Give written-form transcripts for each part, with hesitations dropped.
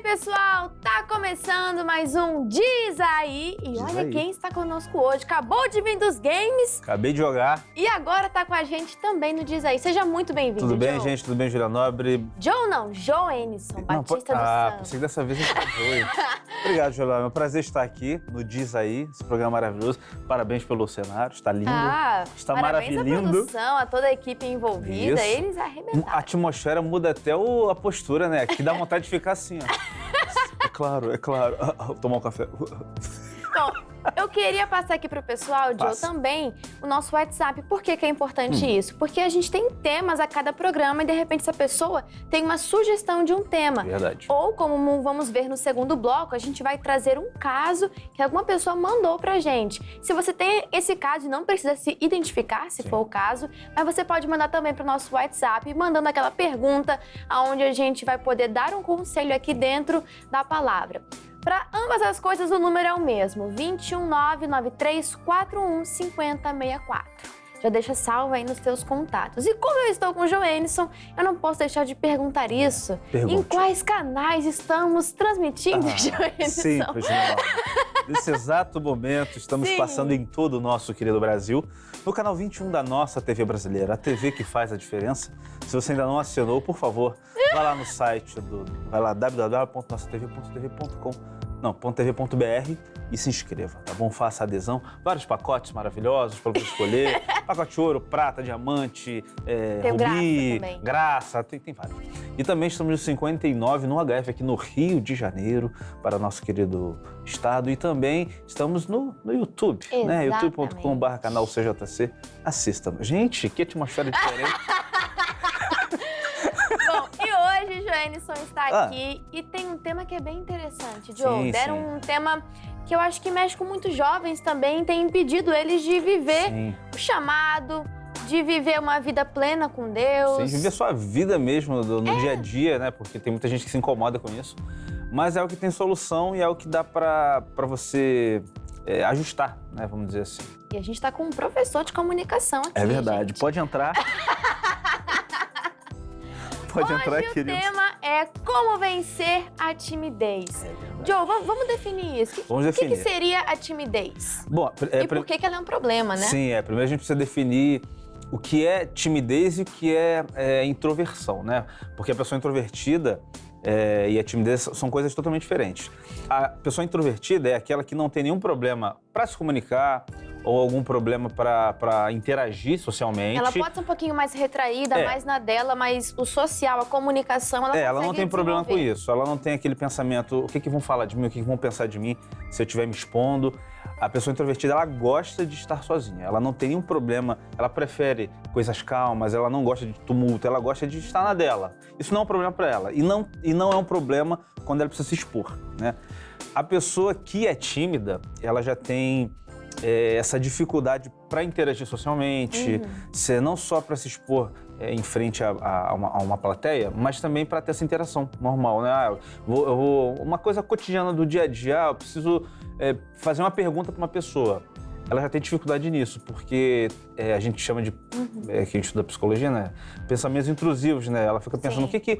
pessoal, tá começando mais um Diz Aí. E olha quem está conosco hoje, acabou de vir dos games. Acabei de jogar. E agora tá com a gente também no Diz Aí. Seja muito bem-vindo, Tudo bem, Joe. gente? Tudo bem, Julia Nobre? Joe não, Joenison, Batista do Santos. Pensei que dessa vez a gente tá Joe. Obrigado, Julia. É um prazer estar aqui no Diz Aí, esse programa maravilhoso. Parabéns pelo cenário, está lindo. Está parabéns maravilhoso. à produção, a toda a equipe envolvida, Isso. eles arrebentaram. A atmosfera muda até a postura, né? Aqui dá vontade de ficar assim, ó. É claro, é claro. Tomar um café. Bom, eu queria passar aqui pro pessoal, Joe, também o nosso WhatsApp. Por que é importante isso? Porque a gente tem temas a cada programa e, de repente, essa pessoa tem uma sugestão de um tema. Verdade. Ou, como vamos ver no segundo bloco, a gente vai trazer um caso que alguma pessoa mandou pra gente. Se você tem esse caso e não precisa se identificar, se for o caso, mas você pode mandar também pro nosso WhatsApp, mandando aquela pergunta onde a gente vai poder dar um conselho aqui dentro da palavra. Para ambas as coisas, o número é o mesmo, 21993415064. Já deixa salvo aí nos seus contatos. E como eu estou com o Joenison, eu não posso deixar de perguntar isso. Pergunte. Em quais canais estamos transmitindo, Joenison? Simples, Julia. Nesse exato momento, estamos passando em todo o nosso querido Brasil, no canal 21 da nossa TV brasileira, a TV que faz a diferença. Se você ainda não assinou, por favor, vá lá no site, vai lá www.nossatv.tv.com.br e se inscreva, tá bom? Faça adesão. Vários pacotes maravilhosos para você escolher. Pacote ouro, prata, diamante, rubi, graça, tem vários. E também estamos no 59 no HF aqui no Rio de Janeiro, para nosso querido estado. E também estamos no YouTube, né? youtube.com/canal CJC. Assista. Gente, que atmosfera diferente. Bom, e hoje Joenison está aqui e tem um tema que é bem interessante, Joe. Deram um tema que eu acho que mexe com muitos jovens também, tem impedido eles de viver o chamado, de viver uma vida plena com Deus. Sim, viver a sua vida mesmo no dia a dia, né? Porque tem muita gente que se incomoda com isso. Mas é o que tem solução e é o que dá pra você ajustar, né? Vamos dizer assim. E a gente tá com um professor de comunicação aqui, É verdade. gente. Pode entrar. Pode entrar, querido. Hoje o tema é como vencer a timidez. Joe, vamos definir isso. Vamos definir. O que seria a timidez? Bom, e por que ela é um problema, né? Sim, primeiro a gente precisa definir o que é timidez e o que é introversão, né? Porque a pessoa introvertida e a timidez são coisas totalmente diferentes. A pessoa introvertida é aquela que não tem nenhum problema para se comunicar ou algum problema para interagir socialmente. Ela pode ser um pouquinho mais retraída, mais na dela, mas o social, a comunicação, ela consegue ela não tem problema com desenvolver. isso. Ela não tem aquele pensamento, o que vão falar de mim, o que vão pensar de mim se eu estiver me expondo. A pessoa introvertida, ela gosta de estar sozinha. Ela não tem nenhum problema, ela prefere coisas calmas, ela não gosta de tumulto, ela gosta de estar na dela. Isso não é um problema para ela. E não é um problema quando ela precisa se expor, né? A pessoa que é tímida, ela já tem essa dificulddificuldade para interagir socialmente, não só para se expor em frente a uma plateia, mas também para ter essa interação normal, né? Uma coisa cotidiana do dia a dia, eu preciso fazer uma pergunta para uma pessoa. Ela já tem dificuldade nisso, porque a gente chama de, que a gente estuda psicologia, né? Pensamentos intrusivos, né? Ela fica pensando o que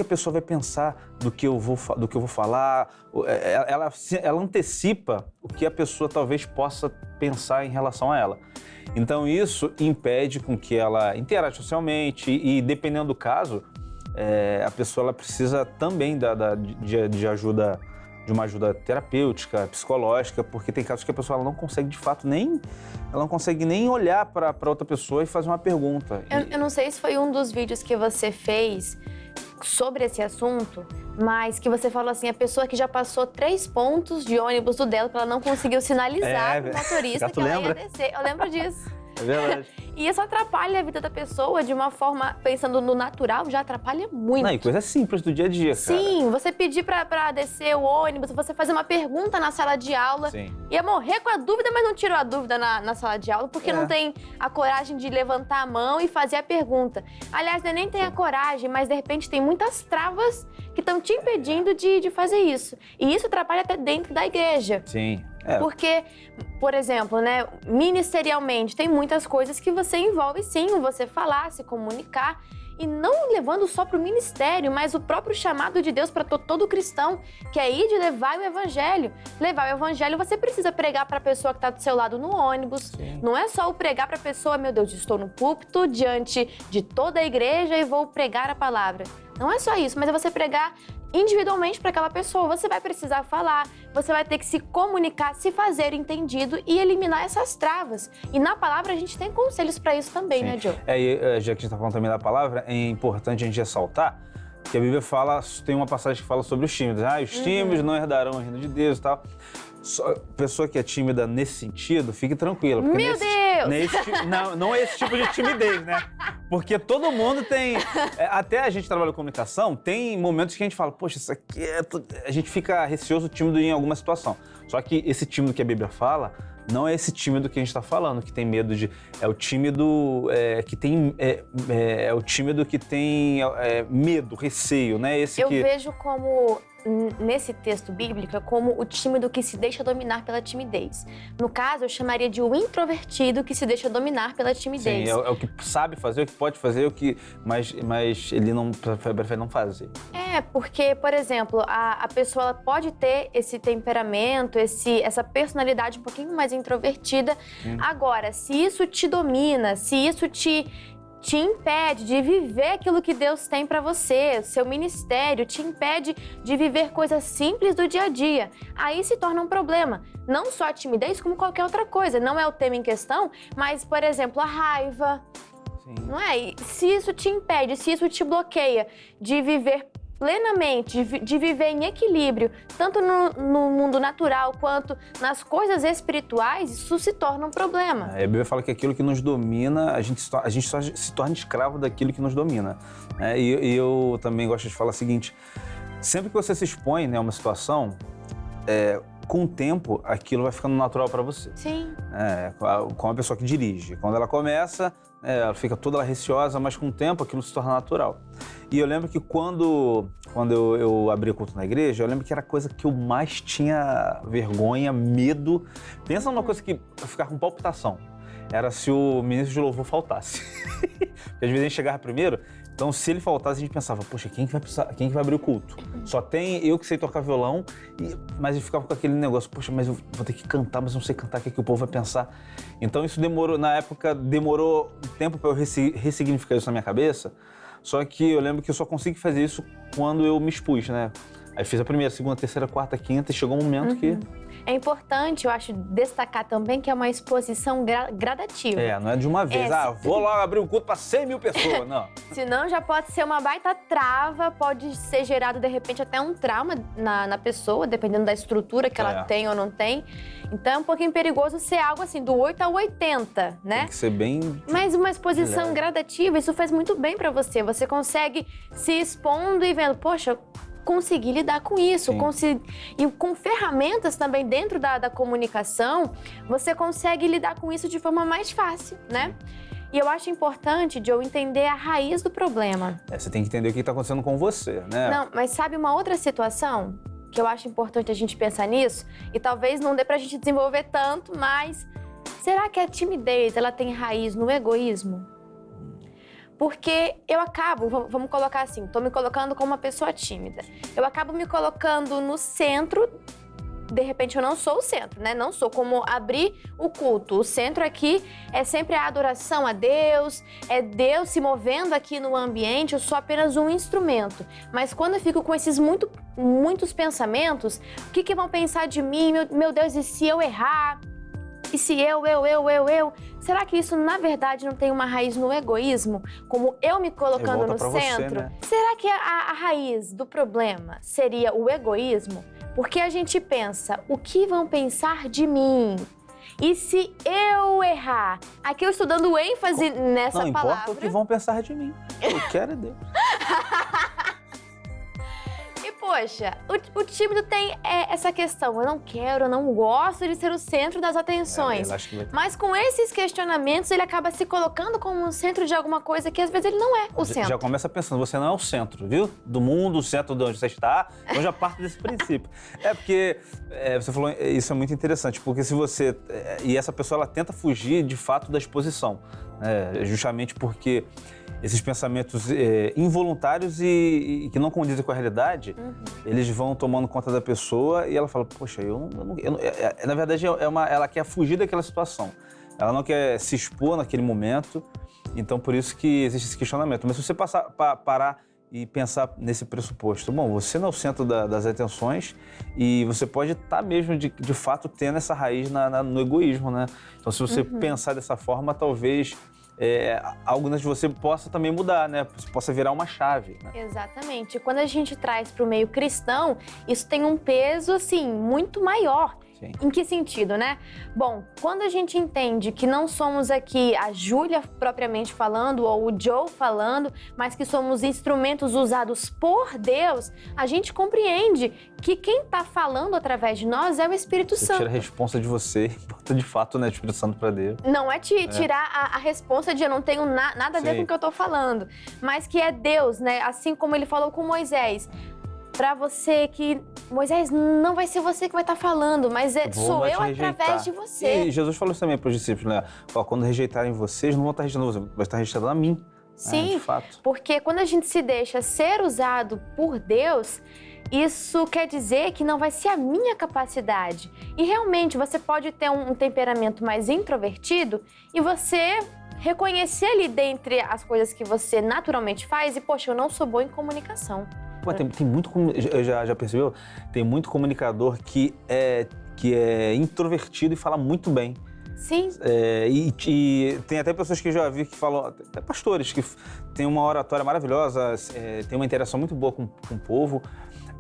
a pessoa vai pensar do que eu vou falar. Ela antecipa o que a pessoa talvez possa pensar em relação a ela. Então isso impede com que ela interaja socialmente e, dependendo do caso, a pessoa ela precisa também de ajuda, de uma ajuda terapêutica, psicológica, porque tem casos que a pessoa ela não consegue de fato nem olhar para outra pessoa e fazer uma pergunta. Eu não sei se foi um dos vídeos que você fez sobre esse assunto, mas que você falou assim, a pessoa que já passou 3 pontos de ônibus do dela, ela não conseguiu sinalizar pro motorista que ela ia descer. Eu lembro disso. É verdade. E isso atrapalha a vida da pessoa de uma forma, pensando no natural, já atrapalha muito. Não, e coisa simples do dia a dia, cara. Sim, você pedir pra descer o ônibus, você fazer uma pergunta na sala de aula, ia morrer com a dúvida, mas não tirou a dúvida na sala de aula, porque não tem a coragem de levantar a mão e fazer a pergunta. Aliás, nem tem a coragem, mas de repente tem muitas travas que estão te impedindo de fazer isso. E isso atrapalha até dentro da igreja. Sim. Porque, por exemplo, né, ministerialmente, tem muitas coisas que você envolve, sim, você falar, se comunicar. e não levando só para o ministério, mas o próprio chamado de Deus para todo cristão, que é ir de levar o evangelho. Levar o evangelho, você precisa pregar para a pessoa que está do seu lado no ônibus. Sim. Não é só o pregar para a pessoa, meu Deus, estou no púlpito diante de toda a igreja e vou pregar a palavra. Não é só isso, mas é você pregar individualmente para aquela pessoa. Você vai precisar falar, você vai ter que se comunicar, se fazer entendido e eliminar essas travas. E na palavra a gente tem conselhos para isso também, Sim. né, Joe? E já que a gente está falando também da palavra, é importante a gente ressaltar que a Bíblia fala, tem uma passagem que fala sobre os tímidos. Os tímidos não herdarão o reino de Deus e tal. Pessoa que é tímida nesse sentido, fique tranquila. Porque Meu Deus! Não é esse tipo de timidez, né? Porque todo mundo tem... Até a gente trabalha com comunicação, tem momentos que a gente fala, poxa, isso aqui é... A gente fica receoso, tímido em alguma situação. Só que esse tímido que a Bíblia fala, não é esse tímido que a gente está falando, que tem medo de... É o tímido que tem... É o tímido que tem medo, receio, né? Eu vejo como... nesse texto bíblico, é como o tímido que se deixa dominar pela timidez. No caso, eu chamaria de o introvertido que se deixa dominar pela timidez. Sim, é o que sabe fazer, o que pode fazer, mas ele não prefere não fazer. Porque, por exemplo, a pessoa ela pode ter esse temperamento, essa personalidade um pouquinho mais introvertida. Agora, se isso te domina, se isso te impede de viver aquilo que Deus tem para você, o seu ministério, te impede de viver coisas simples do dia a dia. Aí se torna um problema. Não só a timidez, como qualquer outra coisa. Não é o tema em questão, mas, por exemplo, a raiva. Sim. Não é? E se isso te impede, se isso te bloqueia de viver plenamente, de viver em equilíbrio, tanto no mundo natural quanto nas coisas espirituais, isso se torna um problema. A Bíblia fala que aquilo que nos domina, a gente só se torna escravo daquilo que nos domina. E eu também gosto de falar o seguinte, sempre que você se expõe, né, a uma situação, com o tempo, aquilo vai ficando natural para você. Sim. Com a pessoa que dirige. Quando ela começa, ela fica toda receosa, mas com o tempo aquilo se torna natural. E eu lembro que quando eu abri o culto na igreja, eu lembro que era a coisa que eu mais tinha vergonha, medo. Pensa numa coisa que eu ficava com palpitação. Era se o ministro de louvor faltasse. Porque às vezes a gente chegava primeiro, então se ele faltasse a gente pensava, poxa, quem que vai abrir o culto? Só tem eu que sei tocar violão, mas eu ficava com aquele negócio, poxa, mas eu vou ter que cantar, mas não sei cantar, o que o povo vai pensar? Então isso na época demorou um tempo para eu ressignificar isso na minha cabeça, só que eu lembro que eu só consegui fazer isso quando eu me expus, né? Aí fiz a primeira, segunda, terceira, quarta, quinta e chegou um momento que... É importante, eu acho, destacar também que é uma exposição gradativa. Não é de uma vez. Vou lá abrir um culto para 100 mil pessoas, não. Senão já pode ser uma baita trava, pode ser gerado, de repente, até um trauma na pessoa, dependendo da estrutura que ela tem ou não tem. Então é um pouquinho perigoso ser algo assim, do 8 ao 80, né? Tem que ser bem... Mas uma exposição gradativa, isso faz muito bem para você. Você consegue se expondo e vendo, poxa... conseguir lidar com isso, e com ferramentas também dentro da comunicação, você consegue lidar com isso de forma mais fácil, né? E eu acho importante, Joe, entender a raiz do problema. Você tem que entender o que está acontecendo com você, né? Não, mas sabe uma outra situação que eu acho importante a gente pensar nisso? E talvez não dê pra gente desenvolver tanto, mas será que a timidez, ela tem raiz no egoísmo? Porque eu acabo, vamos colocar assim, tô me colocando como uma pessoa tímida. Eu acabo me colocando no centro, de repente eu não sou o centro, né? Não sou como abrir o culto. O centro aqui é sempre a adoração a Deus, é Deus se movendo aqui no ambiente, eu sou apenas um instrumento. Mas quando eu fico com esses muitos pensamentos, o que vão pensar de mim? Meu Deus, e se eu errar? E se eu? Será que isso, na verdade, não tem uma raiz no egoísmo? Como eu me colocando no centro? Você, né? Será que a raiz do problema seria o egoísmo? Porque a gente pensa, o que vão pensar de mim? E se eu errar? Aqui eu estou dando ênfase nessa palavra. Não importa o que vão pensar de mim. Eu quero é Deus. Poxa, o tímido tem essa questão, eu não gosto de ser o centro das atenções. Mas com esses questionamentos, ele acaba se colocando como o centro de alguma coisa que às vezes ele não é o centro. Já começa pensando, você não é o centro, viu? Do mundo, o centro de onde você está, então já parte desse princípio. Porque, você falou, isso é muito interessante, porque se você... E essa pessoa, ela tenta fugir, de fato, da exposição. Justamente porque esses pensamentos involuntários e que não condizem com a realidade, eles vão tomando conta da pessoa e ela fala, poxa, na verdade ela quer fugir daquela situação. Ela não quer se expor naquele momento, então por isso que existe esse questionamento. Mas se você parar e pensar nesse pressuposto, bom, você não é o centro das atenções e você pode estar mesmo, de fato, tendo essa raiz no egoísmo, né? Então, se você pensar dessa forma, talvez algo de você possa também mudar, né? Possa virar uma chave, né? Exatamente. Quando a gente traz para o meio cristão, isso tem um peso, assim, muito maior. Sim. Em que sentido, né? Bom, quando a gente entende que não somos aqui a Júlia propriamente falando ou o Joe falando, mas que somos instrumentos usados por Deus, a gente compreende que quem está falando através de nós é o Espírito Santo. Tira a responsa de você e bota de fato, né, o Espírito Santo para Deus. Não é tirar a responsa de eu não tenho nada a ver com o que eu estou falando, mas que é Deus, né? Assim como ele falou com Moisés. Para você que, Moisés, não vai ser você que vai estar falando, mas sou eu através de você. E Jesus falou isso também para os discípulos, né? Ó, quando rejeitarem vocês, não vão estar rejeitando você, vai estar rejeitando a mim. Sim, de fato. Porque quando a gente se deixa ser usado por Deus, isso quer dizer que não vai ser a minha capacidade. E realmente você pode ter um temperamento mais introvertido e você reconhecer ali dentre as coisas que você naturalmente faz e, poxa, eu não sou boa em comunicação. Pô, tem muito, já percebeu? Tem muito comunicador que é introvertido e fala muito bem. Sim. E tem até pessoas que eu já vi que falam, até pastores, que têm uma oratória maravilhosa, tem uma interação muito boa com o povo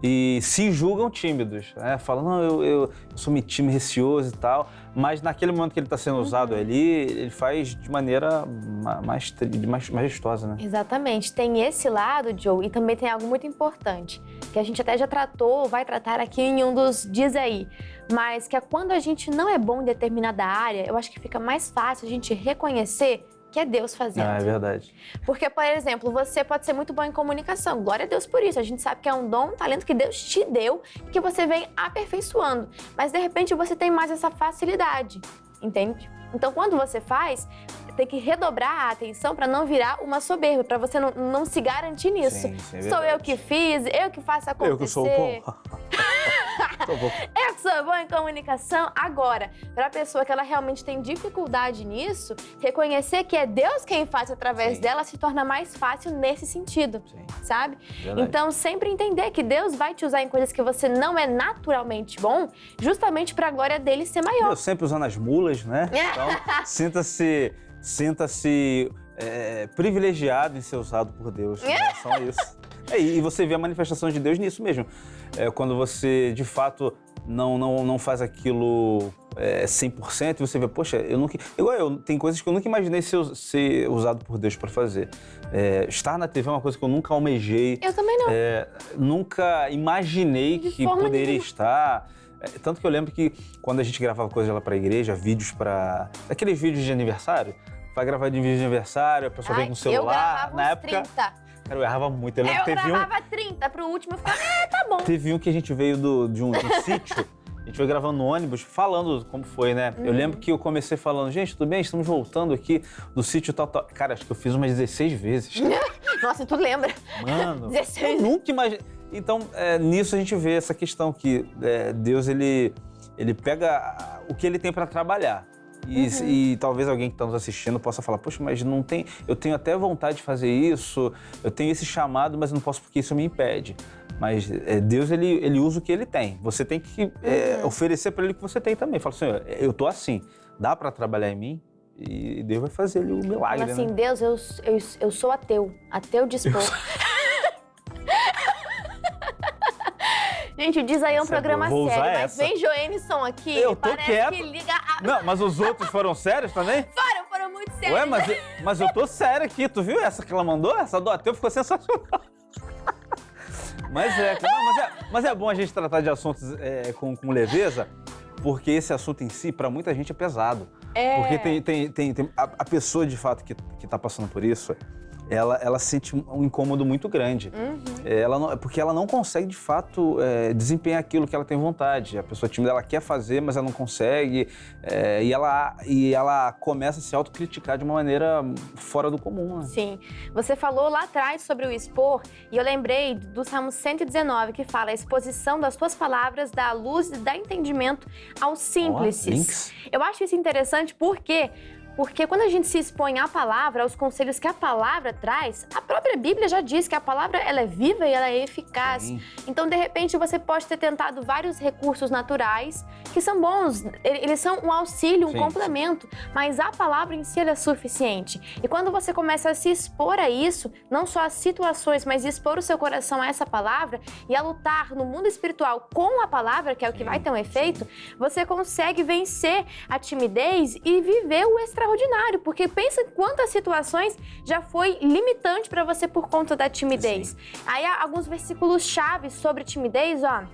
e se julgam tímidos, né? Falam, não, eu sou meio tímido, receoso e tal, mas naquele momento que ele está sendo usado ali, ele faz de maneira mais majestosa, né? Exatamente. Tem esse lado, Joe, e também tem algo muito importante, que a gente até já tratou, vai tratar aqui em um dos Diz Aí, mas que é quando a gente não é bom em determinada área, eu acho que fica mais fácil a gente reconhecer que é Deus fazendo. Ah, é verdade. Porque, por exemplo, você pode ser muito bom em comunicação. Glória a Deus por isso. A gente sabe que é um dom, um talento que Deus te deu e que você vem aperfeiçoando. Mas, de repente, você tem mais essa facilidade, entende? Então, quando você faz, tem que redobrar a atenção para não virar uma soberba, para você não se garantir nisso. Sim, é sou eu que fiz, eu que faço acontecer. Eu que sou bom. Eu que sou bom em comunicação. Agora, para a pessoa que ela realmente tem dificuldade nisso, reconhecer que é Deus quem faz através dela se torna mais fácil nesse sentido, sabe? Verdade. Então, sempre entender que Deus vai te usar em coisas que você não é naturalmente bom, justamente para a glória dele ser maior. Eu sempre usando as mulas, né? Então, sinta-se privilegiado em ser usado por Deus em relação a isso. E você vê a manifestação de Deus nisso mesmo. Quando você, de fato, não faz aquilo 100%, você vê, poxa, tem coisas que eu nunca imaginei ser usado por Deus para fazer. Estar na TV é uma coisa que eu nunca almejei. Eu também não. Nunca imaginei que poderia estar. Tanto que eu lembro que quando a gente gravava coisas lá para a igreja, aqueles vídeos de aniversário, vai gravar de vídeo de aniversário, a pessoa vem com o celular. Eu gravava na época, 30. Cara, eu errava muito. Eu gravava 30, pro último eu ficava, tá bom. Teve um que a gente veio de um sítio, a gente foi gravando no ônibus, falando como foi, né? Eu lembro que eu comecei falando, gente, tudo bem? Estamos voltando aqui do sítio tal. Cara, acho que eu fiz umas 16 vezes. Nossa, tu lembra? Mano, 16. Eu nunca imaginei. Então, nisso a gente vê essa questão que Deus, ele pega o que ele tem para trabalhar. E talvez alguém que está nos assistindo possa falar, poxa, mas não tem, eu tenho até vontade de fazer isso, eu tenho esse chamado, mas eu não posso porque isso me impede. Mas Deus, ele usa o que ele tem. Você tem que oferecer para ele o que você tem também. Fala assim, eu tô assim, dá para trabalhar em mim? E Deus vai fazer ali o milagre, fala assim, né? Deus, eu sou ateu dispor. Gente, o Diz Aí é um programa sério, mas vem Joenison aqui, eu tô parece quieto. que liga Não, mas os outros foram sérios também? Foram muito sérios. Ué, mas eu tô sério aqui, tu viu essa que ela mandou? Essa do ateu ficou sensacional. Mas é bom a gente tratar de assuntos com leveza, porque esse assunto em si, pra muita gente, é pesado. Porque tem a pessoa, de fato, que tá passando por isso, ela sente um incômodo muito grande. Porque ela não consegue, de fato, desempenhar aquilo que ela tem vontade. A pessoa tímida, ela quer fazer, mas ela não consegue. E ela começa a se autocriticar de uma maneira fora do comum. Né? Sim. Você falou lá atrás sobre o expor, e eu lembrei do Salmo 119, que fala: a exposição das tuas palavras dá a luz e dá entendimento aos simples. Eu acho isso interessante porque quando a gente se expõe à palavra, aos conselhos que a palavra traz, a própria Bíblia já diz que a palavra ela é viva e ela é eficaz. Sim. Então, de repente, você pode ter tentado vários recursos naturais que são bons, eles são um auxílio, um complemento, mas a palavra em si ela é suficiente. E quando você começa a se expor a isso, não só as situações, mas expor o seu coração a essa palavra e a lutar no mundo espiritual com a palavra, que é o que vai ter um efeito, você consegue vencer a timidez e viver o extraordinário, porque pensa quantas situações já foi limitante para você por conta da timidez. Sim. Aí há alguns versículos chaves sobre timidez, ó.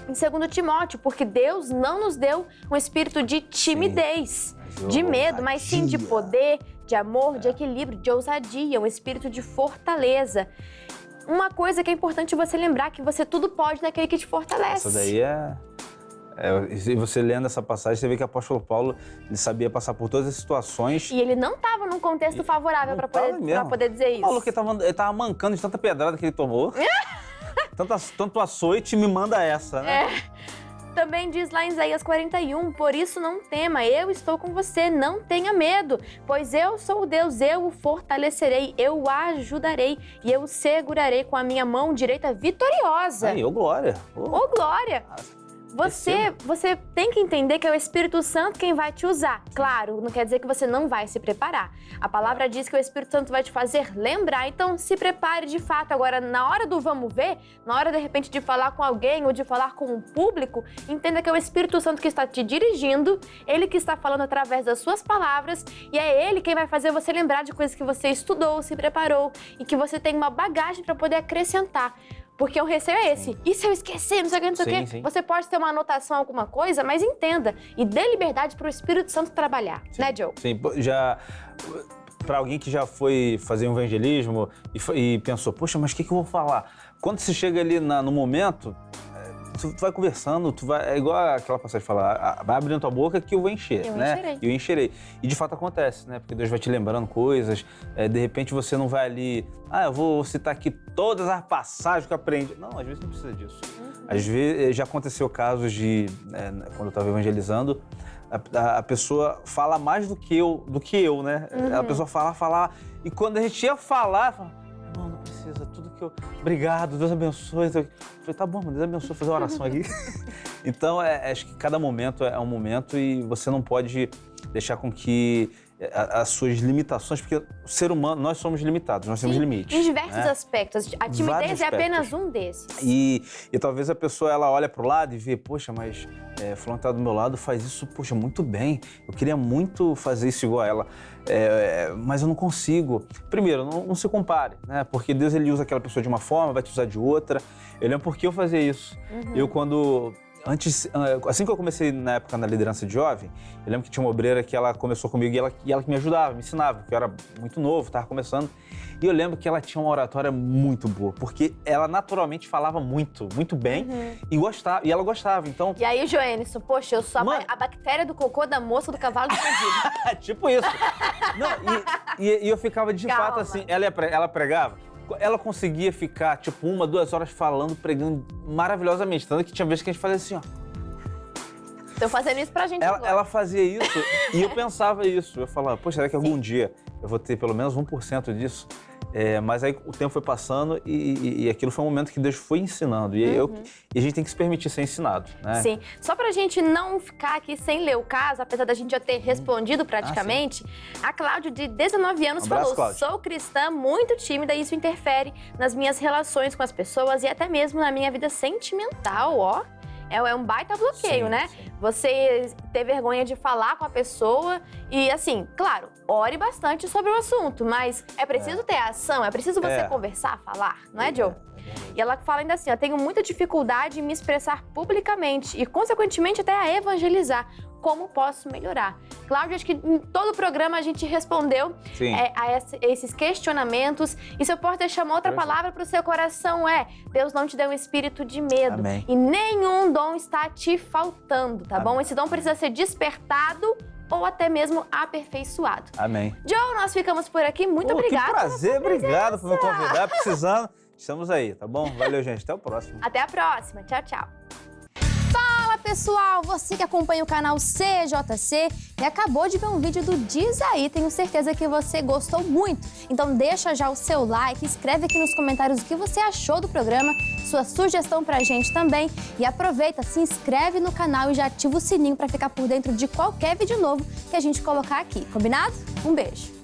Em 2 Timóteo, porque Deus não nos deu um espírito de timidez, de medo, mas sim de poder, de amor, de equilíbrio, de ousadia, um espírito de fortaleza. Uma coisa que é importante você lembrar, que você tudo pode naquele que te fortalece. Essa daí e você lendo essa passagem, você vê que o apóstolo Paulo, ele sabia passar por todas as situações. E ele não estava num contexto favorável para poder dizer isso. Paulo que ele tava mancando de tanta pedrada que ele tomou. tanto açoite, me manda essa, né? Também diz lá em Isaías 41, por isso não tema, eu estou com você, não tenha medo, pois eu sou o Deus, eu o fortalecerei, eu o ajudarei e eu o segurarei com a minha mão direita vitoriosa. Aí, ô glória! Ô glória! Você tem que entender que é o Espírito Santo quem vai te usar. Claro, não quer dizer que você não vai se preparar. A palavra diz que o Espírito Santo vai te fazer lembrar, então se prepare de fato. Agora, na hora do vamos ver, na hora de repente de falar com alguém ou de falar com um público, entenda que é o Espírito Santo que está te dirigindo, ele que está falando através das suas palavras e é ele quem vai fazer você lembrar de coisas que você estudou, se preparou e que você tem uma bagagem para poder acrescentar. Porque o receio é esse. E se eu esquecer, não sei o que, Sim. Você pode ter uma anotação, alguma coisa, mas entenda e dê liberdade para o Espírito Santo trabalhar. Sim. Né, Joe? Sim, para alguém que já foi fazer um evangelismo e pensou, poxa, mas o que eu vou falar? Quando você chega ali no momento, tu vai conversando, é igual aquela passagem de falar, vai abrindo tua boca que eu vou encher, Eu encherei. E de fato acontece, né? Porque Deus vai te lembrando coisas, de repente você não vai ali, eu vou citar aqui todas as passagens que eu aprendi. Não, às vezes não precisa disso. Às vezes já aconteceu casos de, quando eu estava evangelizando, a pessoa fala mais do que eu, né? A pessoa fala, e quando a gente ia falar, fala, não precisa, tudo que eu... Obrigado, Deus abençoe. Eu falei, tá bom, Deus abençoe, fazer uma oração aqui. Então, acho que cada momento é um momento e você não pode deixar com que as suas limitações, porque o ser humano, nós somos limitados, nós temos limites. Em diversos aspectos. A timidez é apenas um desses. E talvez a pessoa, ela olha pro lado e vê, poxa, mas fulano que tá do meu lado faz isso, poxa, muito bem. Eu queria muito fazer isso igual a ela, mas eu não consigo. Primeiro, não se compare, né? Porque Deus, ele usa aquela pessoa de uma forma, vai te usar de outra. Eu lembro porque eu fazia isso. Eu, assim que eu comecei na época na liderança de jovem, eu lembro que tinha uma obreira que ela começou comigo e ela que me ajudava, me ensinava, porque eu era muito novo, estava começando. E eu lembro que ela tinha uma oratória muito boa, porque ela naturalmente falava muito bem e ela gostava, então... E aí, Joênison, poxa, eu sou a bactéria do cocô da moça do cavalo do bandido. Tipo isso. E eu ficava de fato assim, ela pregava. Ela conseguia ficar, tipo, 1, 2 horas falando, pregando maravilhosamente. Tanto que tinha vezes que a gente fazia assim, ó. Estão fazendo isso pra gente agora. Ela fazia isso e eu pensava isso. Eu falava, poxa, será que algum dia eu vou ter pelo menos 1% disso? Mas aí o tempo foi passando e aquilo foi um momento que Deus foi ensinando. E a gente tem que se permitir ser ensinado, né? Sim. Só pra gente não ficar aqui sem ler o caso, apesar da gente já ter respondido praticamente, a Cláudia, de 19 anos, falou, Cláudia. Sou cristã, muito tímida e isso interfere nas minhas relações com as pessoas e até mesmo na minha vida sentimental, ó. É um baita bloqueio, né? Sim. Você ter vergonha de falar com a pessoa e, assim, claro, ore bastante sobre o assunto, mas é preciso ter ação, é preciso você conversar, falar, não é, Joe? E ela fala ainda assim, ó, tenho muita dificuldade em me expressar publicamente e, consequentemente, até a evangelizar. Como posso melhorar? Cláudia, acho que em todo o programa a gente respondeu a esses questionamentos. E se eu posso deixar uma outra palavra para o seu coração Deus não te deu um espírito de medo. Amém. E nenhum dom está te faltando, tá bom? Esse dom precisa ser despertado ou até mesmo aperfeiçoado. Amém. Joe, nós ficamos por aqui. Muito obrigada. Que prazer, obrigado por me convidar. Precisando, estamos aí, tá bom? Valeu, gente. Até o próximo. Até a próxima. Tchau, tchau. Fala, pessoal! Você que acompanha o canal CJC e acabou de ver um vídeo do Diz Aí, tenho certeza que você gostou muito. Então deixa já o seu like, escreve aqui nos comentários o que você achou do programa, sua sugestão pra gente também. E aproveita, se inscreve no canal e já ativa o sininho pra ficar por dentro de qualquer vídeo novo que a gente colocar aqui, combinado? Um beijo!